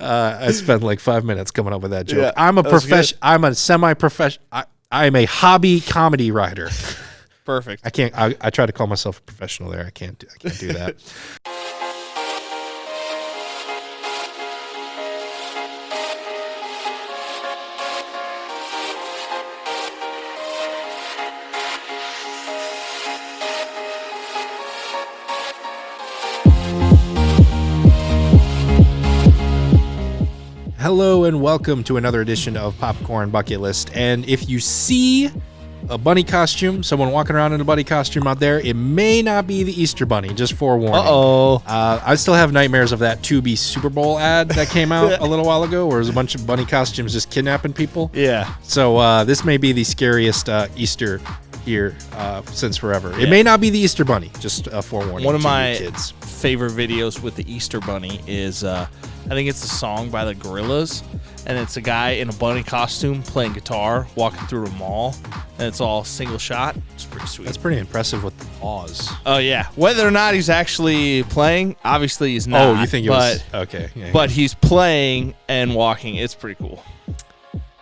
I spent like 5 minutes coming up with that joke. Yeah, I'm a semi-professional. I am a hobby comedy writer. Perfect. I can't. I try to call myself a professional there. I can't do that. Hello and welcome to another edition of Popcorn Bucket List. And if you see a bunny costume, someone walking around in a bunny costume out there, it may not be the Easter Bunny, just forewarning. I still have nightmares of that Tubi Super Bowl ad that came out a little while ago where there's a bunch of bunny costumes just kidnapping people. Yeah. So this may be the scariest Easter here since forever. It may not be the Easter Bunny, just forewarning. One of my kids. favorite videos with the Easter Bunny is, I think it's a song by the Gorillaz, and it's a guy in a bunny costume playing guitar, walking through a mall, and it's all single shot. It's pretty sweet. That's pretty impressive with the pause. Oh, yeah. Whether or not he's actually playing, obviously he's not. Oh, you think it was? Okay. Yeah, but he's playing and walking. It's pretty cool.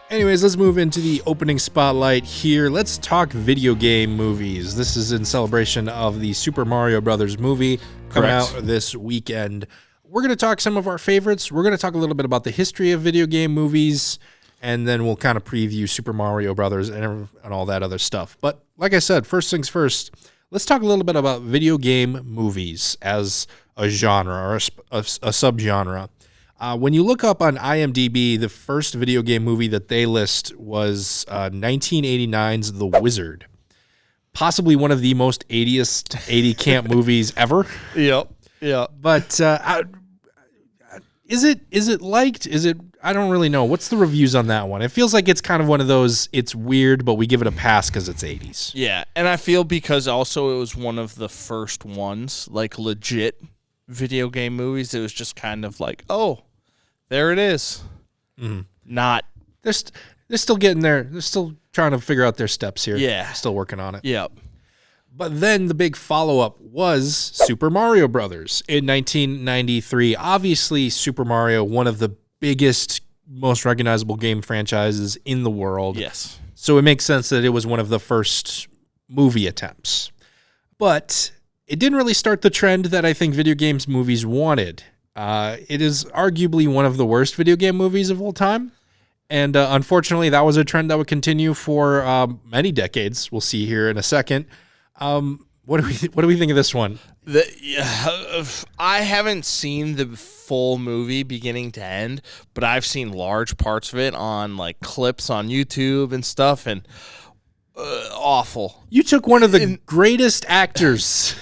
Anyways, let's move into the opening spotlight here. Let's talk video game movies. This is in celebration of the Super Mario Brothers movie coming out this weekend. We're going to talk some of our favorites. We're going to talk a little bit about the history of video game movies, and then we'll kind of preview Super Mario Brothers and all that other stuff. But like I said, first things first, let's talk a little bit about video game movies as a genre or a subgenre. When you look up on IMDb, the first video game movie that they list was 1989's The Wizard. Possibly one of the most 80 camp movies ever. Yep. But is it liked? I don't really know. What's the reviews on that one? It feels like it's kind of one of those, it's weird, but we give it a pass because it's 80s. Yeah, and I feel because also it was one of the first ones, like legit video game movies. It was just kind of like, oh, there it is. Mm-hmm. Not. They're still getting there. They're still trying to figure out their steps here. Yeah. Still working on it. Yep. But then the big follow-up was Super Mario Brothers in 1993. Obviously, Super Mario, one of the biggest, most recognizable game franchises in the world. Yes. So it makes sense that it was one of the first movie attempts. But it didn't really start the trend that I think video games movies wanted. It is arguably one of the worst video game movies of all time. And unfortunately, that was a trend that would continue for many decades. We'll see here in a second. What do we think of this one? I haven't seen the full movie beginning to end, but I've seen large parts of it on like clips on YouTube and stuff, and awful. You took one of the greatest actors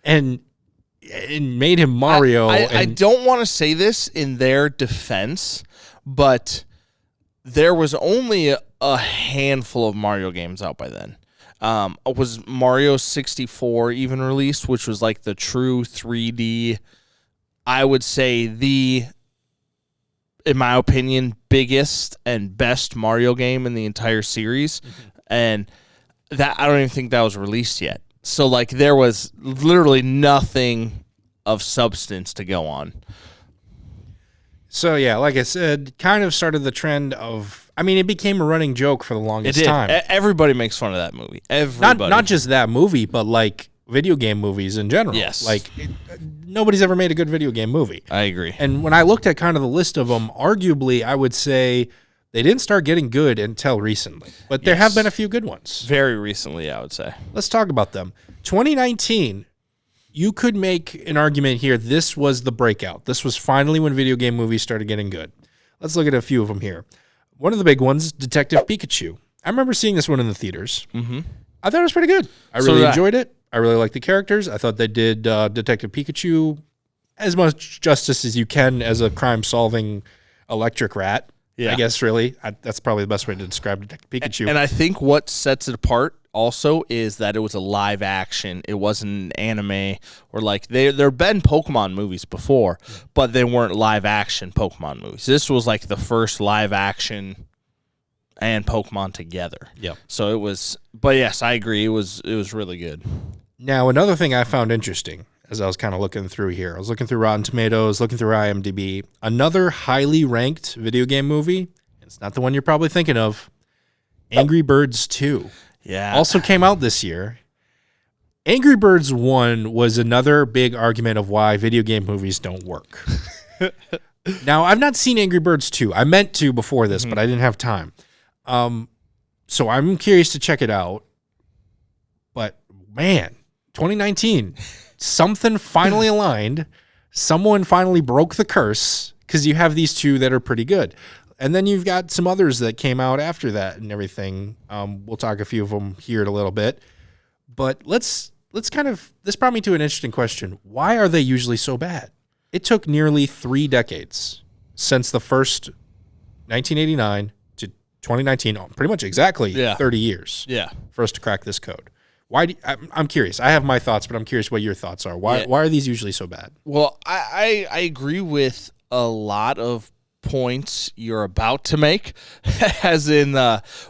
and made him Mario. I don't want to say this in their defense, but there was only a handful of Mario games out by then. Was Mario 64 even released, which was like the true 3D, I would say in my opinion, biggest and best Mario game in the entire series. Mm-hmm. And that I don't even think that was released yet. So like there was literally nothing of substance to go on. So yeah, like I said, kind of started the trend of, it became a running joke for the longest time. Everybody makes fun of that movie. Everybody. Not just that movie, but like video game movies in general. Yes. Like nobody's ever made a good video game movie. I agree. And when I looked at kind of the list of them, arguably I would say they didn't start getting good until recently. But there have been a few good ones. Very recently, I would say. Let's talk about them. 2019, you could make an argument here. This was the breakout. This was finally when video game movies started getting good. Let's look at a few of them here. One of the big ones, Detective Pikachu. I remember seeing this one in the theaters. Mm-hmm. I thought it was pretty good. I really enjoyed it. I really liked the characters. I thought they did Detective Pikachu as much justice as you can as a crime-solving electric rat. Yeah. I guess, really. That's probably the best way to describe Detective Pikachu. And I think what sets it apart also is that it was a live action. It wasn't an anime or like there have been Pokemon movies before, but they weren't live action Pokemon movies. This was like the first live action and Pokemon together. Yeah. So it was, but yes, I agree. It was really good. Now, another thing I found interesting, as I was kind of looking through here. I was looking through Rotten Tomatoes, looking through IMDb. Another highly ranked video game movie, it's not the one you're probably thinking of, Angry Birds 2. Yeah. Also came out this year. Angry Birds 1 was another big argument of why video game movies don't work. Now, I've not seen Angry Birds 2. I meant to before this, but I didn't have time. So I'm curious to check it out. But, man, 2019, something finally aligned. Someone finally broke the curse because you have these two that are pretty good. And then you've got some others that came out after that and everything. We'll talk a few of them here in a little bit. But let's kind of, this brought me to an interesting question. Why are they usually so bad? It took nearly 3 decades since the first 1989 to 2019, pretty much exactly 30 years for us to crack this code. Why? I'm curious. I have my thoughts, but I'm curious what your thoughts are. Why are these usually so bad? Well, I agree with a lot of points you're about to make, as in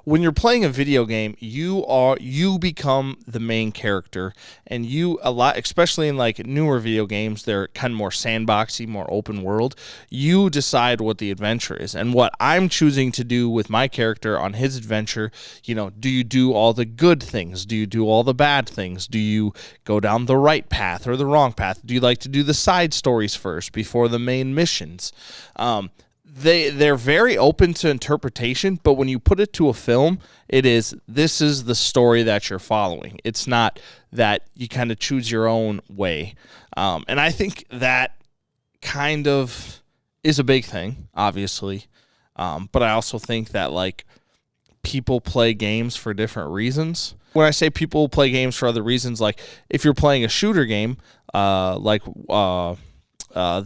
when you're playing a video game, you become the main character, and especially in like newer video games, they're kind of more sandboxy, more open world. You decide what the adventure is, and what I'm choosing to do with my character on his adventure. Do you do all the good things? Do you do all the bad things? Do you go down the right path or the wrong path? Do you like to do the side stories first before the main missions? They're very open to interpretation, but when you put it to a film, this is the story that you're following. It's not that you kind of choose your own way. And I think that kind of is a big thing, obviously. But I also think that like people play games for different reasons. When I say people play games for other reasons, like if you're playing a shooter game, like the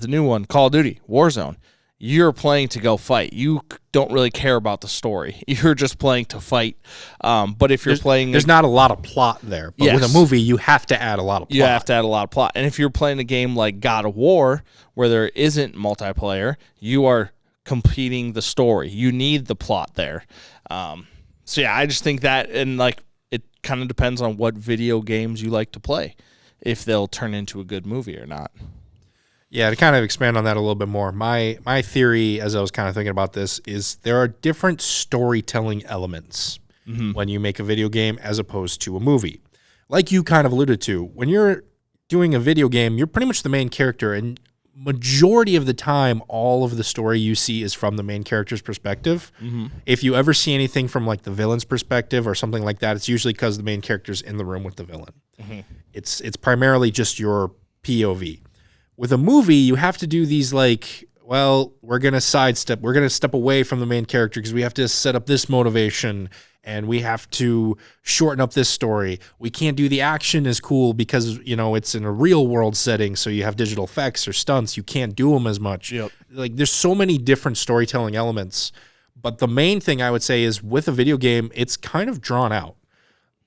new one, Call of Duty, Warzone, you're playing to go fight. You don't really care about the story. You're just playing to fight. But if you're playing... There's not a lot of plot there. But with a movie, you have to add a lot of plot. You have to add a lot of plot. And if you're playing a game like God of War, where there isn't multiplayer, you are completing the story. You need the plot there. So yeah, I just think that, and like it kind of depends on what video games you like to play, if they'll turn into a good movie or not. Yeah, to kind of expand on that a little bit more, my theory, as I was kind of thinking about this, is there are different storytelling elements when you make a video game as opposed to a movie. Like you kind of alluded to, when you're doing a video game, you're pretty much the main character, and majority of the time, all of the story you see is from the main character's perspective. If you ever see anything from like the villain's perspective or something like that, it's usually because the main character's in the room with the villain. It's primarily just your POV. With a movie, you have to do these like, well, we're going to sidestep. We're going to step away from the main character because we have to set up this motivation and we have to shorten up this story. We can't do the action as cool because, it's in a real world setting. So you have digital effects or stunts. You can't do them as much. Like there's so many different storytelling elements. But the main thing I would say is with a video game, it's kind of drawn out.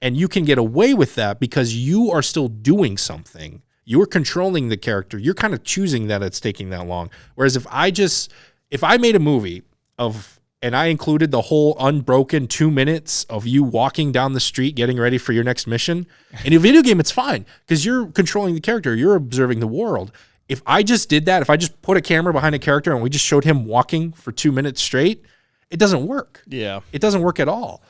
And you can get away with that because you are still doing something. You're controlling the character. You're kind of choosing that it's taking that long. Whereas if I made a movie and I included the whole unbroken 2 minutes of you walking down the street getting ready for your next mission, in a video game, it's fine because you're controlling the character. You're observing the world. If I just did that, if I just put a camera behind a character and we just showed him walking for 2 minutes straight, it doesn't work. Yeah. It doesn't work at all.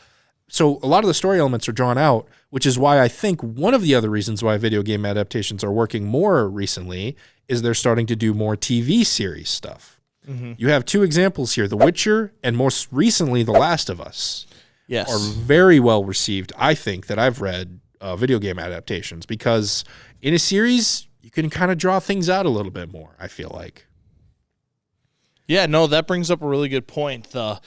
So a lot of the story elements are drawn out, which is why I think one of the other reasons why video game adaptations are working more recently is they're starting to do more TV series stuff. You have 2 examples here, The Witcher and most recently The Last of Us. Yes. Are very well received, I think, that I've read video game adaptations because in a series, you can kind of draw things out a little bit more, I feel like. Yeah, no, that brings up a really good point. The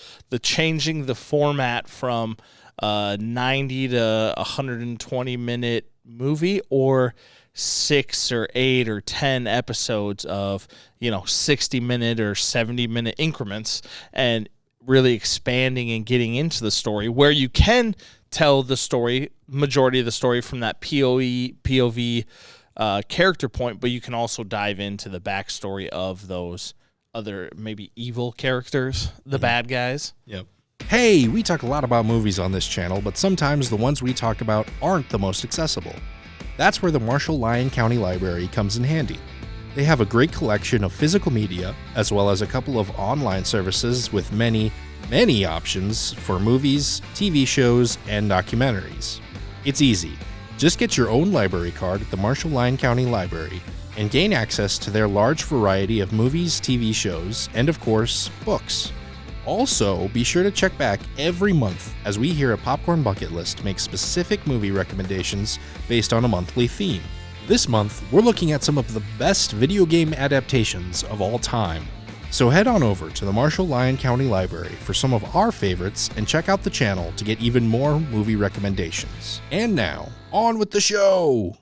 changing the format from 90 to 120 minute movie or 6 or 8 or 10 episodes of 60 minute or 70 minute increments, and really expanding and getting into the story where you can tell the story, majority of the story from that POV character point, but you can also dive into the backstory of those other maybe evil characters, the bad guys. Yep. Hey, we talk a lot about movies on this channel, but sometimes the ones we talk about aren't the most accessible. That's where the Marshall-Lyon County Library comes in handy. They have a great collection of physical media, as well as a couple of online services with many, many options for movies, TV shows, and documentaries. It's easy. Just get your own library card at the Marshall-Lyon County Library and gain access to their large variety of movies, TV shows, and of course, books. Also, be sure to check back every month as we here at Popcorn Bucket List make specific movie recommendations based on a monthly theme. This month, we're looking at some of the best video game adaptations of all time. So head on over to the Marshall-Lyon County Library for some of our favorites and check out the channel to get even more movie recommendations. And now, on with the show!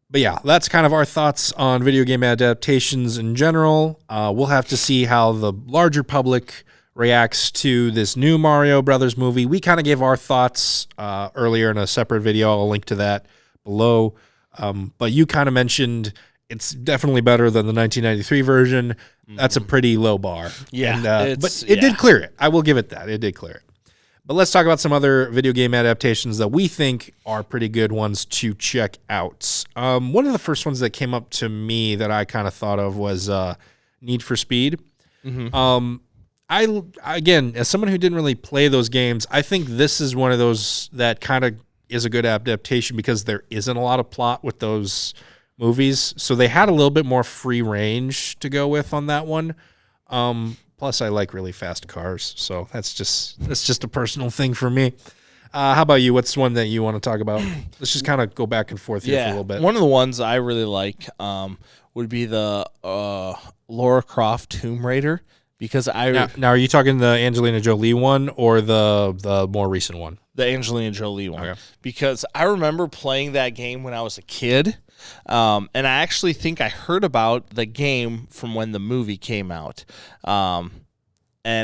But yeah, that's kind of our thoughts on video game adaptations in general. We'll have to see how the larger public reacts to this new Mario Brothers movie. We kind of gave our thoughts earlier in a separate video. I'll link to that below. But you kind of mentioned it's definitely better than the 1993 version. That's a pretty low bar. Yeah. And, but it did clear it. I will give it that. It did clear it. But let's talk about some other video game adaptations that we think are pretty good ones to check out. One of the first ones that came up to me that I kind of thought of was Need for Speed. Again, as someone who didn't really play those games, I think this is one of those that kind of is a good adaptation because there isn't a lot of plot with those movies. So they had a little bit more free range to go with on that one. Plus, I like really fast cars, so that's just a personal thing for me. How about you? What's one that you want to talk about? Let's just kind of go back and forth here for a little bit. One of the ones I really like would be the Lara Croft Tomb Raider. Because now, are you talking the Angelina Jolie one or the more recent one? The Angelina Jolie one. Okay. Because I remember playing that game when I was a kid, and I actually think I heard about the game from when the movie came out. And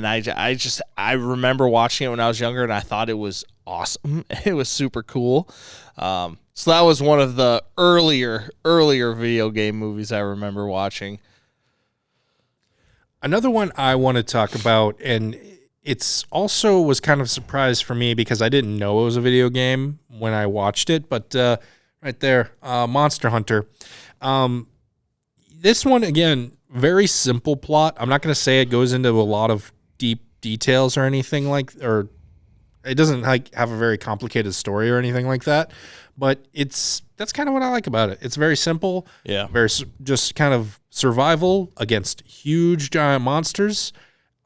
I remember watching it when I was younger, and I thought it was awesome. It was super cool. So that was one of the earlier video game movies I remember watching. Another one I want to talk about, and it's also was kind of a surprise for me because I didn't know it was a video game when I watched it, but right there, Monster Hunter. This one, again, very simple plot. I'm not going to say it goes into a lot of deep details or anything or it doesn't have a very complicated story or anything like that, but that's kind of what I like about it. It's very simple. Yeah. Very just kind of survival against huge giant monsters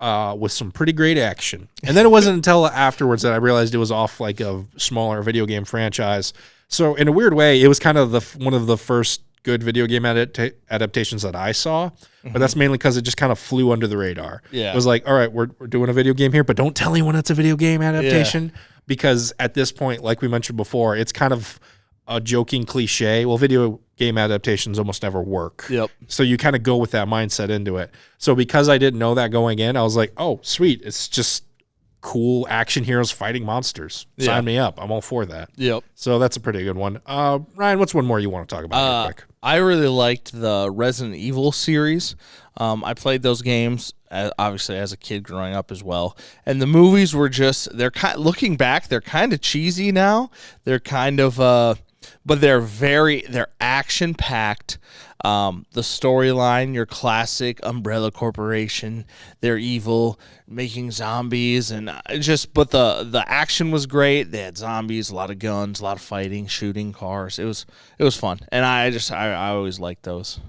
with some pretty great action. And then it wasn't until afterwards that I realized it was off like a smaller video game franchise. So in a weird way, it was kind of one of the first good video game adaptations that I saw, but that's mainly because it just kind of flew under the radar. Yeah. It was like, all right, we're doing a video game here, but don't tell anyone it's a video game adaptation because at this point, like we mentioned before, it's kind of a joking cliche. Well, video game adaptations almost never work. Yep. So you kind of go with that mindset into it. So because I didn't know that going in, I was like, oh, sweet. It's just cool action heroes fighting monsters. Sign me up. I'm all for that. Yep. So that's a pretty good one. Ryan, what's one more you want to talk about real quick? I really liked the Resident Evil series. I played those games obviously as a kid growing up as well. And the movies were looking back, they're kind of cheesy now. They're kind of but they're action packed. The storyline, your classic Umbrella Corporation, they're evil, making zombies, and but the action was great. They had zombies, a lot of guns, a lot of fighting, shooting cars. It was fun, and I always liked those.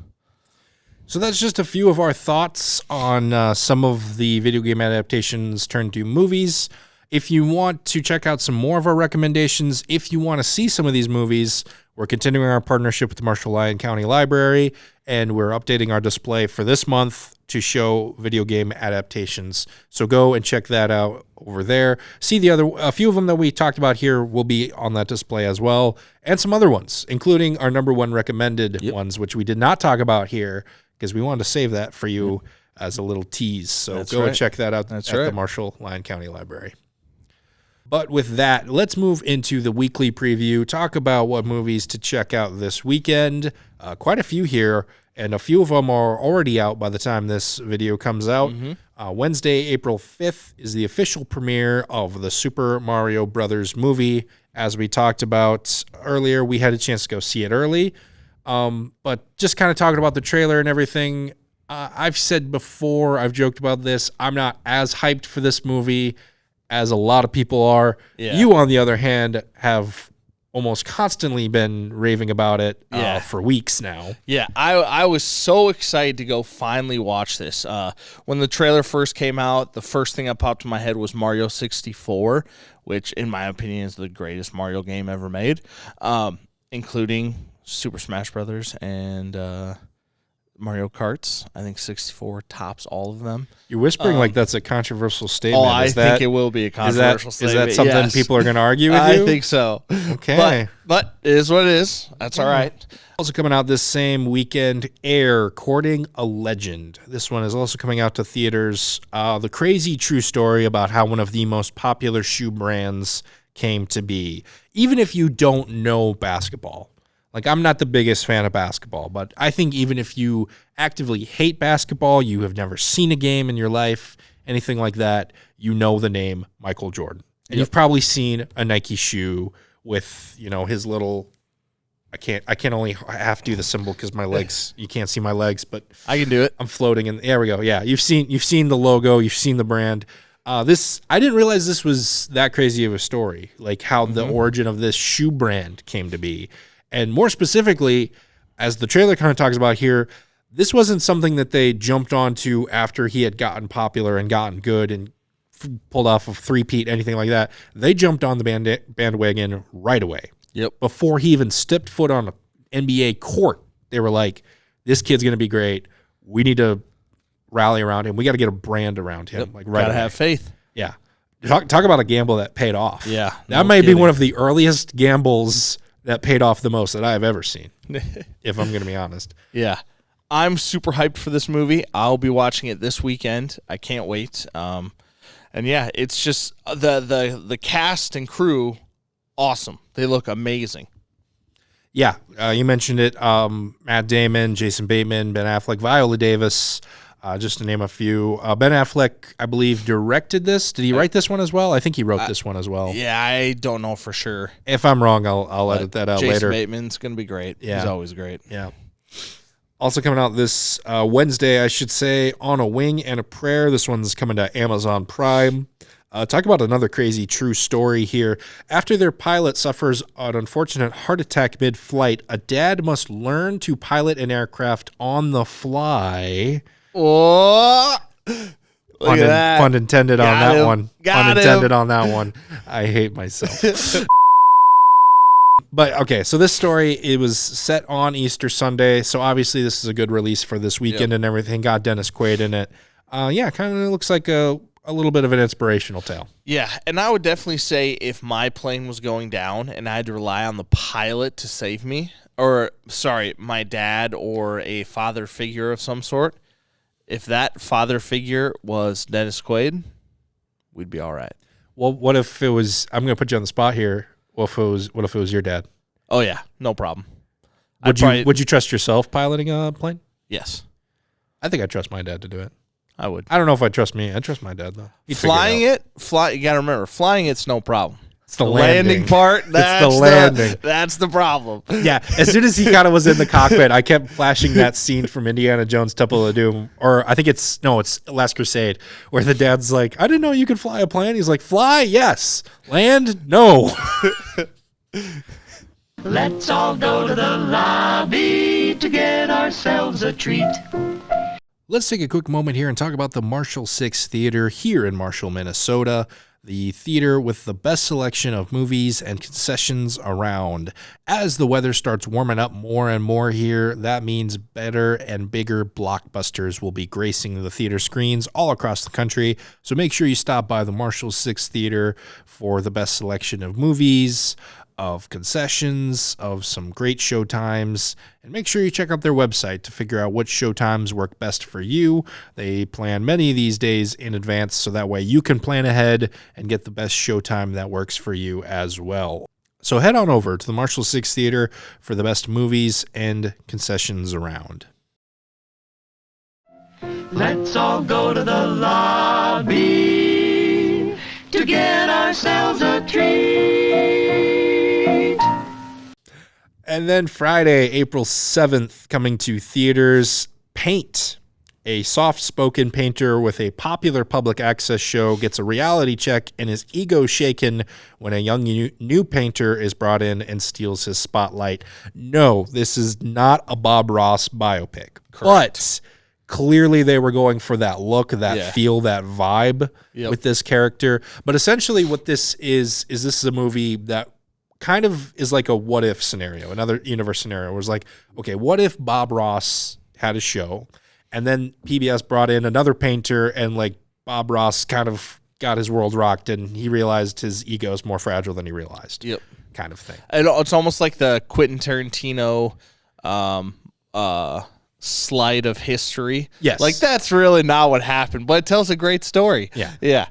So that's just a few of our thoughts on some of the video game adaptations turned to movies. If you want to check out some more of our recommendations, if you want to see some of these movies, we're continuing our partnership with the Marshall-Lyon County Library, and we're updating our display for this month to show video game adaptations. So go and check that out over there. See a few of them that we talked about here will be on that display as well, and some other ones, including our number one recommended ones, which we did not talk about here because we wanted to save that for you as a little tease. So and check that out at the Marshall-Lyon County Library. But with that, let's move into the weekly preview, talk about what movies to check out this weekend. Quite a few here, and a few of them are already out by the time this video comes out. Wednesday, April 5th is the official premiere of the Super Mario Brothers movie As we talked about earlier, we had a chance to go see it early. But just kind of talking about the trailer and everything, I've said before, I've joked about this, I'm not as hyped for this movie as a lot of people are. Yeah. You, on the other hand, have almost constantly been raving about it for weeks now. Yeah, I was so excited to go finally watch this. When the trailer first came out, the first thing that popped in my head was Mario 64, which in my opinion is the greatest Mario game ever made, including Super Smash Brothers and Mario Karts. I think 64 tops all of them. You're whispering like that's a controversial statement. I think it will be a controversial statement. Is that something people are going to argue with you? I think so. Okay. But it is what it is. That's all right. Also coming out this same weekend, Air, Courting a Legend. This one is also coming out to theaters. The crazy true story about how one of the most popular shoe brands came to be. Even if you don't know basketball. Like, I'm not the biggest fan of basketball, but I think even if you actively hate basketball, you have never seen a game in your life, anything like that, you know the name Michael Jordan. And you've probably seen a Nike shoe with, his little, I can't only half do the symbol because my legs, you can't see my legs, but I can do it. I'm floating in. There we go. Yeah. You've seen the logo, you've seen the brand. I didn't realize this was that crazy of a story, like how the origin of this shoe brand came to be. And more specifically, as the trailer kind of talks about here, this wasn't something that they jumped onto after he had gotten popular and gotten good and pulled off of three-peat, anything like that. They jumped on the bandwagon right away. Yep. Before he even stepped foot on an NBA court, they were like, this kid's going to be great. We need to rally around him. We got to get a brand around him. Like right away. Have faith. Yeah. Talk about a gamble that paid off. Yeah. That might be one of the earliest gambles that paid off the most that I've ever seen, if I'm going to be honest. Yeah. I'm super hyped for this movie. I'll be watching it this weekend. I can't wait. And yeah, it's just the cast and crew, awesome. They look amazing. Yeah, you mentioned it. Matt Damon, Jason Bateman, Ben Affleck, Viola Davis, just to name a few. Ben Affleck, I believe, directed this. Did he write this one as well? I think he wrote this one as well. Yeah, I don't know for sure. If I'm wrong, I'll edit that out later. Jason Bateman's going to be great. Yeah. He's always great. Yeah. Also coming out this Wednesday, I should say, On a Wing and a Prayer. This one's coming to Amazon Prime. Talk about another crazy true story here. After their pilot suffers an unfortunate heart attack mid-flight, a dad must learn to pilot an aircraft on the fly. Oh, look at that. Pun intended on Got that him. one. Got Pun him. intended on that one. I hate myself. But, okay, so this story, it was set on Easter Sunday, so obviously this is a good release for this weekend and everything. Got Dennis Quaid in it. Yeah, kind of looks like a little bit of an inspirational tale. Yeah, and I would definitely say if my plane was going down and I had to rely on the pilot to save me, or, sorry, my dad or a father figure of some sort, if that father figure was Dennis Quaid, we'd be all right. Well, what if it was, I'm going to put you on the spot here, what if it was your dad? Oh, yeah, no problem. Would you trust yourself piloting a plane? Yes. I think I'd trust my dad to do it. I would. I don't know if I'd trust me. I'd trust my dad, though. You got to remember, flying it's no problem. It's the landing part. That's the landing. That's the problem. Yeah. As soon as he kind of was in the cockpit, I kept flashing that scene from Indiana Jones Temple of Doom, or I think it's Last Crusade, where the dad's like, I didn't know you could fly a plane. He's like, fly? Yes. Land? No. Let's all go to the lobby to get ourselves a treat. Let's take a quick moment here and talk about the Marshall 6 Theater here in Marshall, Minnesota. The theater with the best selection of movies and concessions around. As the weather starts warming up more and more here, that means better and bigger blockbusters will be gracing the theater screens all across the country. So make sure you stop by the Marshall 6 Theater for the best selection of movies, of concessions, of some great showtimes, and make sure you check out their website to figure out which showtimes work best for you. They plan many of these days in advance, so that way you can plan ahead and get the best showtime that works for you as well. So head on over to the Marshall 6 Theater for the best movies and concessions around. Let's all go to the lobby to get ourselves a treat. And then Friday, April 7th, coming to theaters, Paint. A soft-spoken painter with a popular public access show gets a reality check and his ego shaken when a young new painter is brought in and steals his spotlight. No, this is not a Bob Ross biopic. Correct. But clearly they were going for that look, that feel, that vibe with this character. But essentially what this is this is a movie that kind of is like a what-if scenario, another universe scenario. Where it's like, okay, what if Bob Ross had a show and then PBS brought in another painter and like Bob Ross kind of got his world rocked and he realized his ego is more fragile than he realized. Yep. Kind of thing. It's almost like the Quentin Tarantino slide of history. Yes. Like that's really not what happened, but it tells a great story. Yeah. Yeah.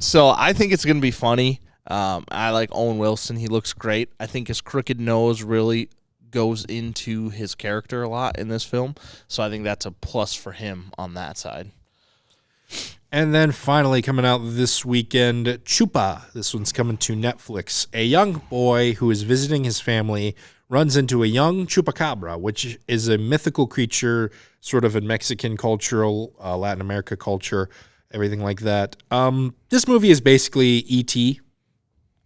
So I think it's going to be funny. I like Owen Wilson. He looks great. I think his crooked nose really goes into his character a lot in this film. So I think that's a plus for him on that side. And then finally coming out this weekend, Chupa. This one's coming to Netflix. A young boy who is visiting his family runs into a young chupacabra, which is a mythical creature sort of in Mexican cultural, Latin America culture, everything like that. This movie is basically E.T.,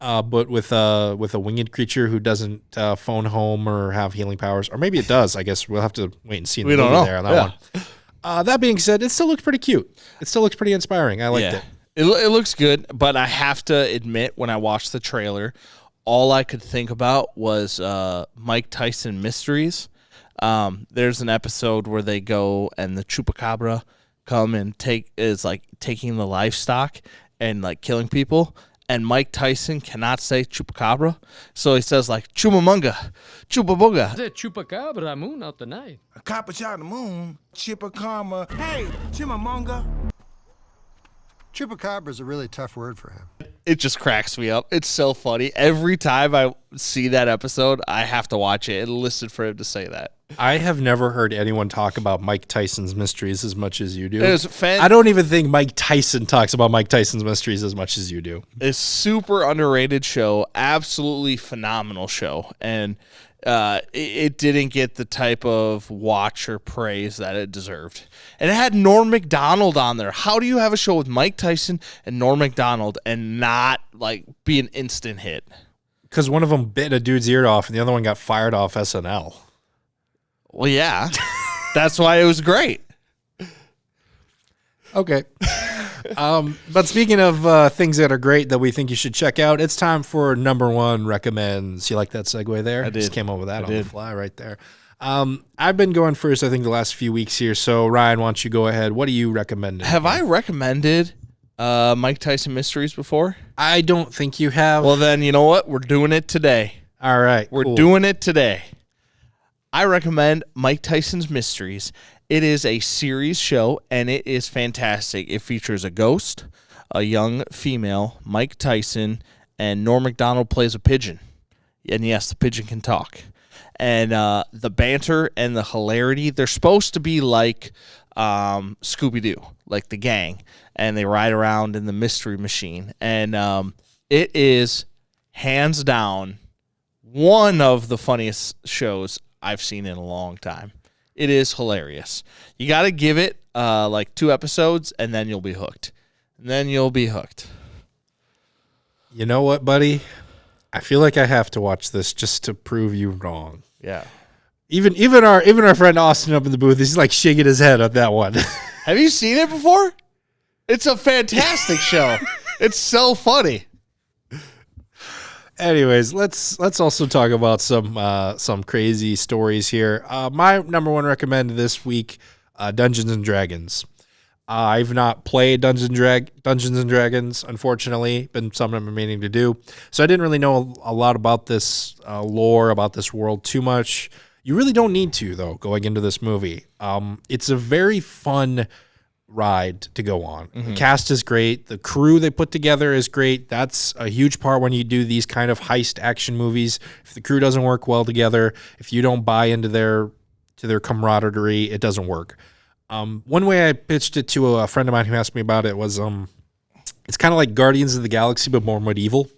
but with a winged creature who doesn't phone home or have healing powers. Or maybe it does. I guess we'll have to wait and see in the movie there on that one. That being said, it still looks pretty cute. It still looks pretty inspiring. I liked it. It looks good, but I have to admit, when I watched the trailer, all I could think about was Mike Tyson Mysteries. There's an episode where they go and the chupacabra come and taking the livestock and like killing people. And Mike Tyson cannot say chupacabra, so he says like chumamunga, chupabunga. The chupacabra moon out the night. A copper shot the moon, chupacabra. Hey, chimamonga. Chupacabra is a really tough word for him. It just cracks me up. It's so funny. Every time I see that episode, I have to watch it and listen for him to say that. I have never heard anyone talk about Mike Tyson's Mysteries as much as you do. I don't even think Mike Tyson talks about Mike Tyson's Mysteries as much as you do. It's super underrated show, absolutely phenomenal show, and it didn't get the type of watch or praise that it deserved. And it had Norm Macdonald on there. How do you have a show with Mike Tyson and Norm Macdonald and not like be an instant hit? Because one of them bit a dude's ear off and the other one got fired off SNL. Well, yeah. That's why it was great. Okay. But speaking of things that are great that we think you should check out, it's time for number one recommends. You like that segue there? I did. Just came up with that on the fly right there. I've been going first, I think, the last few weeks here. So, Ryan, why don't you go ahead? What do you recommend? Have I recommended Mike Tyson Mysteries before? I don't think you have. Well, then, you know what? We're doing it today. All right. We're doing it today. I recommend Mike Tyson's Mysteries. It is a series show, and it is fantastic. It features a ghost, a young female, Mike Tyson, and Norm Macdonald plays a pigeon. And yes, the pigeon can talk. And the banter and the hilarity, they're supposed to be like Scooby-Doo, like the gang. And they ride around in the mystery machine. And it is, hands down, one of the funniest shows I've seen in a long time. It is hilarious. You got to give it like 2 episodes, and then you'll be hooked. You know what, buddy? I feel like I have to watch this just to prove you wrong. Yeah. Even our friend Austin up in the booth, he's like shaking his head at that one. Have you seen it before? It's a fantastic show. It's so funny. Anyways, let's also talk about some crazy stories here. My number one recommend this week, Dungeons and Dragons. I've not played Dungeons and Dragons, unfortunately. Been something I've been meaning to do. So I didn't really know a lot about this lore, about this world too much. You really don't need to, though, going into this movie. It's a very fun ride to go on. Mm-hmm. The cast is great. The crew they put together is great. That's a huge part when you do these kind of heist action movies. If the crew doesn't work well together, if you don't buy into their camaraderie, it doesn't work. One way I pitched it to a friend of mine who asked me about it was it's kind of like Guardians of the Galaxy but more medieval.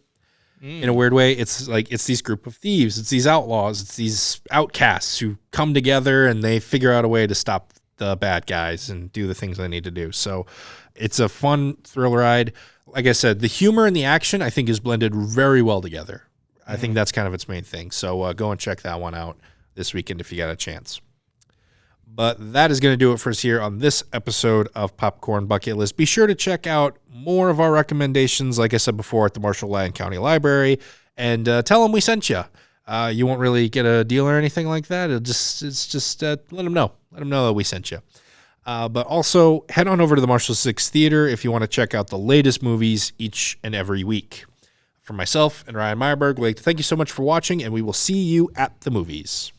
in a weird way. It's like it's these group of thieves, it's these outlaws, it's these outcasts who come together and they figure out a way to stop the bad guys and do the things they need to do. So it's a fun thrill ride. Like I said, the humor and the action I think is blended very well together. I think that's kind of its main thing. So go and check that one out this weekend if you got a chance. But that is going to do it for us here on this episode of Popcorn Bucket List. Be sure to check out more of our recommendations, like I said before, at the Marshall County Library, and tell them we sent you. You won't really get a deal or anything like that. It's just let them know. Let them know that we sent you. But also, head on over to the Marshall 6 Theater if you want to check out the latest movies each and every week. For myself and Ryan Meyerberg, we'd like to thank you so much for watching, and we will see you at the movies.